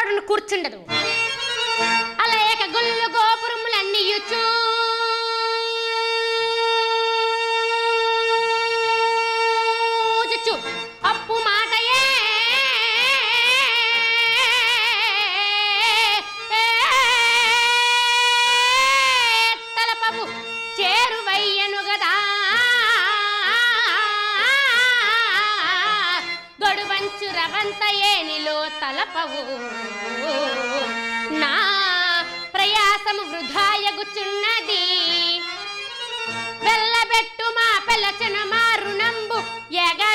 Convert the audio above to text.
చోటను కూర్చుండదు. అలా ఏక గుళ్ళు గోపురములన్నీ చూచు అప్పు మాటయే తలపవు చేరువయ్యను గదా దొడువంచు రవంత ఏనిలో తలపవు నా ప్రయాసము వృధాయగుచున్నది వెళ్ళబెట్టు మా పెలచన మా రుణంబు ఎగా